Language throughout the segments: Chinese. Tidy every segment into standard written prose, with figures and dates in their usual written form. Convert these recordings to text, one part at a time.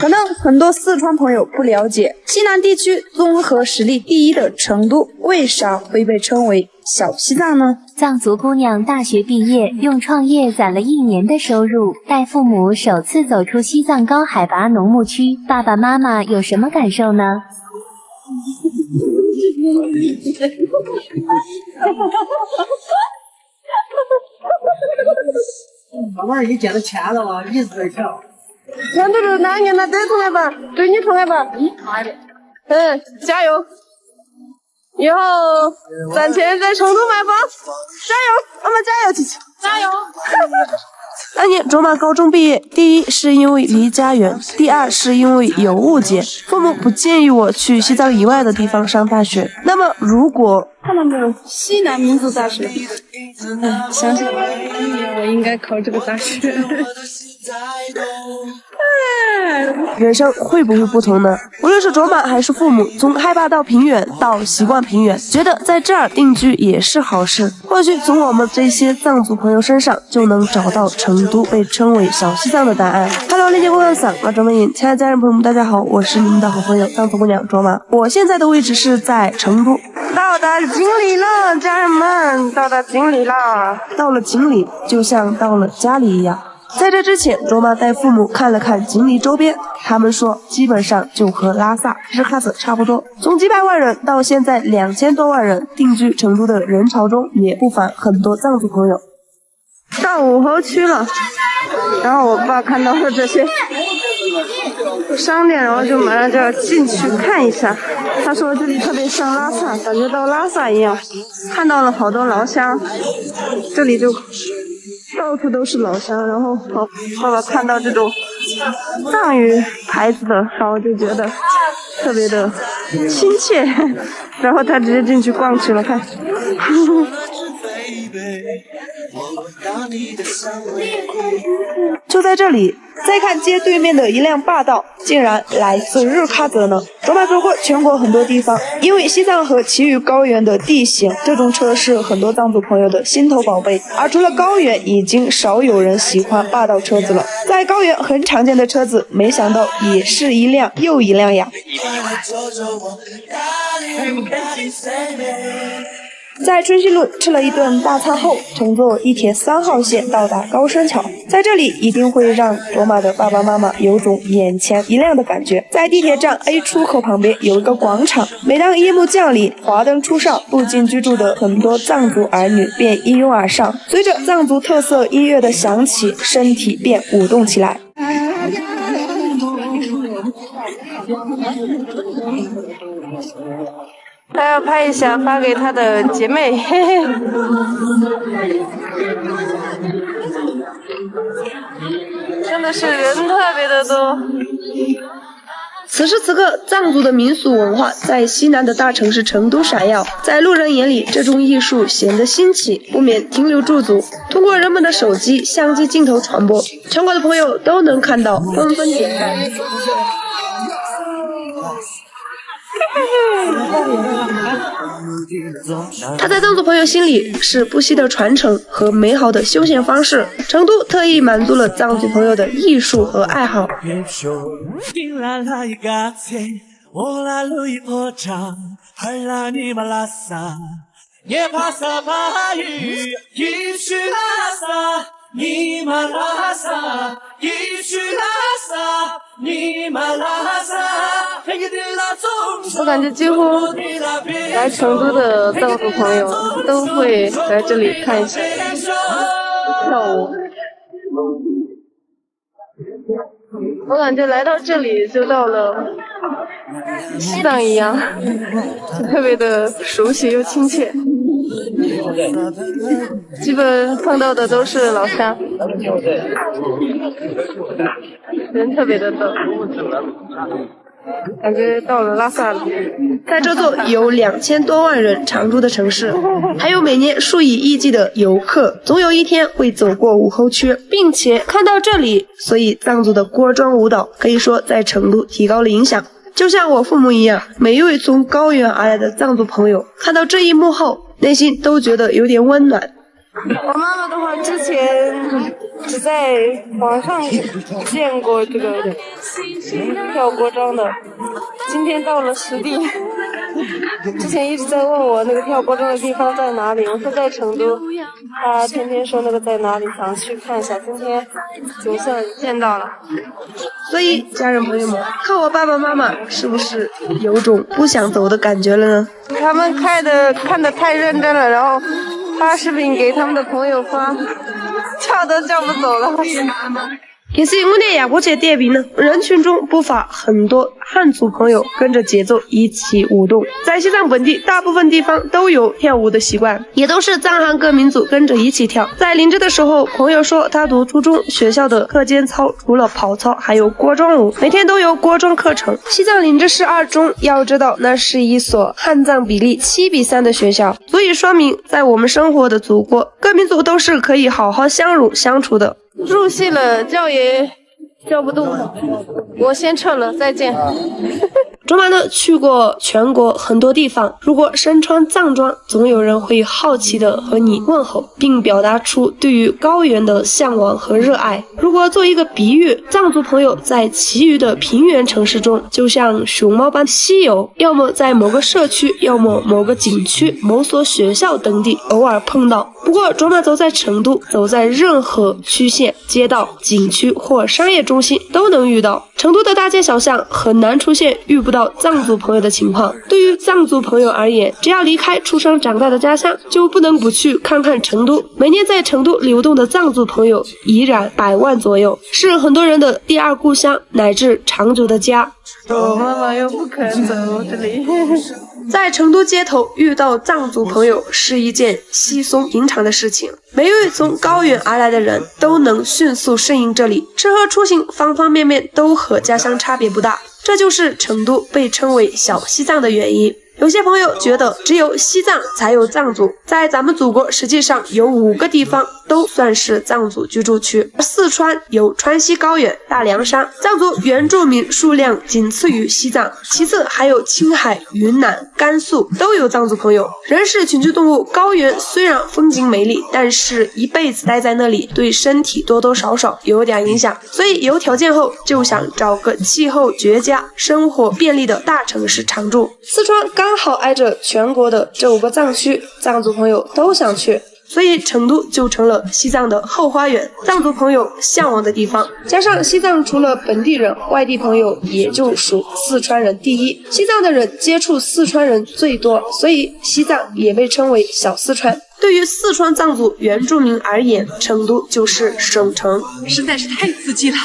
可能很多四川朋友不了解，西南地区综合实力第一的成都，为啥会被称为小西藏呢？藏族姑娘大学毕业，用创业攒了1年的收入，带父母首次走出西藏高海拔农牧区，爸爸妈妈有什么感受呢？老妹儿，你捡了钱了吗？一直在跳。看这个男人，那对同学吧，对你同学吧，加油！以后赚钱在成都买房，加油！我们加油，琪琪，加油！当年卓玛高中毕业，第一是因为离家远，第二是因为有误解，父母不建议我去西藏以外的地方上大学。那么如果看到没有，西南民族大学，想想我应该考这个大学。人生会不会不同呢？无论是卓玛还是父母，从害怕到平远到习惯平远，觉得在这儿定居也是好事。或许从我们这些藏族朋友身上就能找到成都被称为小西藏的答案。Hello， 链接公安嗓啊，卓玛亲爱的家人朋友们，大家好，我是你们的好朋友藏族姑娘卓玛。我现在的位置是在成都。到达锦里了，家人们，到达锦里了。到了锦里，就像到了家里一样。在这之前，卓玛带父母看了看锦里周边，他们说基本上就和拉萨、日喀则差不多。从几百万人到现在2000多万人定居成都的人潮中，也不乏很多藏族朋友。到武侯区了，然后我爸看到了这些商店，然后就马上就要进去看一下。他说这里特别像拉萨，感觉到拉萨一样。看到了好多老乡，这里就到处都是老乡。然后爸爸看到这种藏语牌子的，然后就觉得特别的亲切，然后他直接进去逛去了，看。就在这里，再看街对面的一辆霸道，竟然来自日喀则呢。卓玛走过全国很多地方，因为西藏和其余高原的地形，这种车是很多藏族朋友的心头宝贝。而除了高原，已经少有人喜欢霸道车子了。在高原很常见的车子，没想到也是一辆又一辆呀。在春熙路吃了一顿大餐后，乘坐地铁3号线到达高山桥。在这里一定会让卓玛的爸爸妈妈有种眼前一亮的感觉。在地铁站 A 出口旁边有一个广场，每当夜幕降临，华灯初上，附近居住的很多藏族儿女便一拥而上，随着藏族特色音乐的响起，身体便舞动起来。他要拍一下发给他的姐妹，嘿嘿。真的是人特别的多。此时此刻，藏族的民俗文化在西南的大城市成都闪耀，在路人眼里，这种艺术显得新奇，不免停留驻足。通过人们的手机、相机镜头传播，全国的朋友都能看到，纷纷点赞。它在藏族朋友心里是不息的传承和美好的休闲方式。成都特意满足了藏族朋友的艺术和爱好。我感觉几乎来成都的藏族朋友都会来这里看一下跳舞。我感觉来到这里就到了西藏一样，特别的熟悉又亲切。基本碰到的都是老乡，人特别的多，感觉到了拉萨了。在这座有2000多万人常住的城市，还有每年数以亿计的游客，总有一天会走过武侯区，并且看到这里。所以藏族的锅庄舞蹈可以说在成都提高了影响。就像我父母一样，每一位从高原而来的藏族朋友看到这一幕后，内心都觉得有点温暖。我妈妈的话，之前只在网上见过这个跳国章的，今天到了实地。之前一直在问我那个跳国章的地方在哪里，我说在成都，他天天说那个在哪里，想去看一下。今天总算见到了。所以，家人朋友们，看我爸爸妈妈是不是有种不想走的感觉了呢？他们看得太认真了，然后发视频给他们的朋友发，叫都叫不走了。也是5年呀，我去点评呢，人群中不乏很多汉族朋友跟着节奏一起舞动。在西藏本地，大部分地方都有跳舞的习惯，也都是藏汉各民族跟着一起跳。在林芝的时候，朋友说他读初中学校的课间操，除了跑操，还有锅庄舞，每天都有锅庄课程。西藏林芝市2中，要知道那是一所汉藏比例7:3的学校，足以说明在我们生活的祖国，各民族都是可以好好相处相处的。入戏了，叫也叫不动，我先撤了，再见。卓玛呢去过全国很多地方，如果身穿藏装，总有人会好奇的和你问候，并表达出对于高原的向往和热爱。如果做一个比喻，藏族朋友在其余的平原城市中，就像熊猫般稀有，要么在某个社区，要么某个景区、某所学校等地偶尔碰到。不过卓玛走在成都，走在任何区县、街道、景区或商业中心都能遇到。成都的大街小巷很难出现遇不到藏族朋友的情况。对于藏族朋友而言，只要离开出生长大的家乡，就不能不去看看成都。每年在成都流动的藏族朋友依然100万左右，是很多人的第2故乡乃至长久的家。我妈妈又不肯走这里。在成都街头遇到藏族朋友是一件稀松平常的事情，每一位从高原而来的人都能迅速适应这里，吃喝出行方方面面都和家乡差别不大，这就是成都被称为小西藏的原因。有些朋友觉得只有西藏才有藏族，在咱们祖国实际上有5个地方都算是藏族居住区。四川有川西高原、大凉山，藏族原住民数量仅次于西藏，其次还有青海、云南、甘肃都有藏族朋友。人是群居动物，高原虽然风景美丽，但是一辈子待在那里对身体多多少少有点影响，所以有条件后就想找个气候绝佳、生活便利的大城市常住。四川刚好挨着全国的这5个藏区，藏族朋友都想去，所以成都就成了西藏的后花园，藏族朋友向往的地方。加上西藏除了本地人，外地朋友也就属四川人第一，西藏的人接触四川人最多，所以西藏也被称为小四川。对于四川藏族原住民而言，成都就是省城，实在是太刺激了，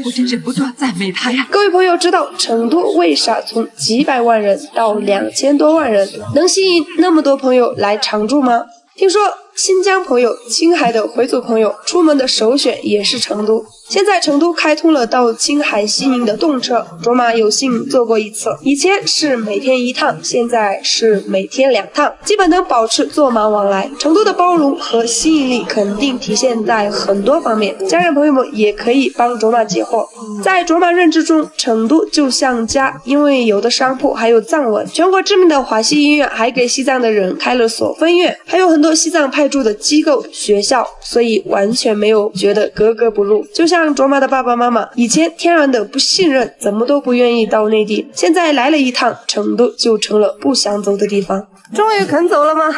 我真忍不住赞美他呀。各位朋友知道成都为啥从几百万人到2000多万人能吸引那么多朋友来常住吗？听说新疆朋友、青海的回族朋友出门的首选也是成都。现在成都开通了到青海西宁的动车，卓玛有幸坐过一次，以前是每天1趟，现在是每天2趟，基本能保持坐满往来。成都的包容和吸引力肯定体现在很多方面，家人朋友们也可以帮卓玛解惑。在卓玛认知中，成都就像家，因为有的商铺还有藏文，全国知名的华西医院还给西藏的人开了所分院，还有很多西藏派驻的机构、学校，所以完全没有觉得格格不入。就像卓玛的爸爸妈妈以前天然的不信任，怎么都不愿意到内地，现在来了一趟成都，就成了不想走的地方。终于肯走了吗？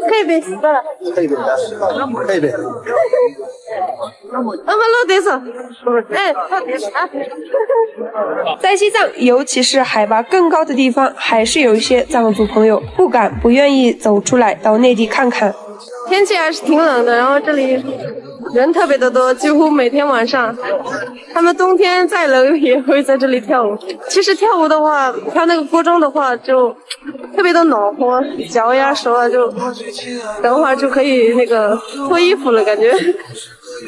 可以呗，算了。可以呗。那么老得说，哎，在西藏，尤其是海拔更高的地方，还是有一些藏族朋友不愿意走出来到内地看看。天气还是挺冷的，然后这里人特别的多，几乎每天晚上，他们冬天再冷也会在这里跳舞。其实跳舞的话，跳那个锅庄的话，就特别的暖和，脚呀手啊，就等会儿就可以那个脱衣服了，感觉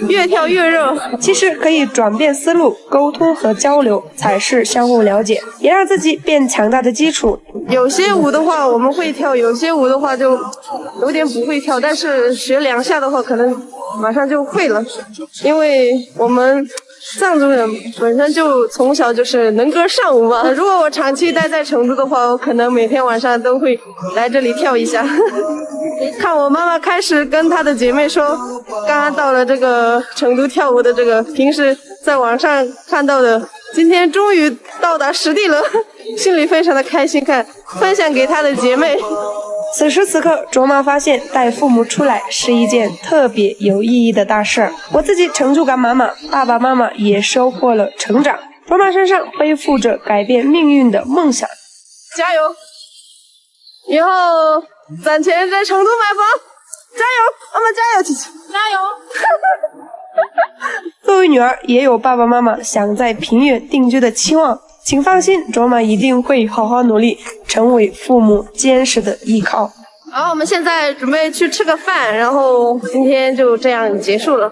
越跳越热。其实可以转变思路，沟通和交流才是相互了解，也让自己变强大的基础。有些舞的话我们会跳，有些舞的话就有点不会跳，但是学2下的话可能马上就会了，因为我们藏族人本身就从小就是能歌善舞嘛。如果我长期待在成都的话，我可能每天晚上都会来这里跳一下。看我妈妈开始跟她的姐妹说，刚刚到了这个成都跳舞的这个平时在网上看到的，今天终于到达实地了，心里非常的开心，分享给她的姐妹。此时此刻，卓玛发现带父母出来是一件特别有意义的大事儿。我自己成就感满满，爸爸妈妈也收获了成长。卓玛身上背负着改变命运的梦想。加油！以后攒钱在成都买房，加油！我们加油，琪琪，加油！作为女儿，也有爸爸妈妈想在平远定居的期望。请放心，卓玛一定会好好努力，成为父母坚实的依靠。好，我们现在准备去吃个饭，然后今天就这样结束了。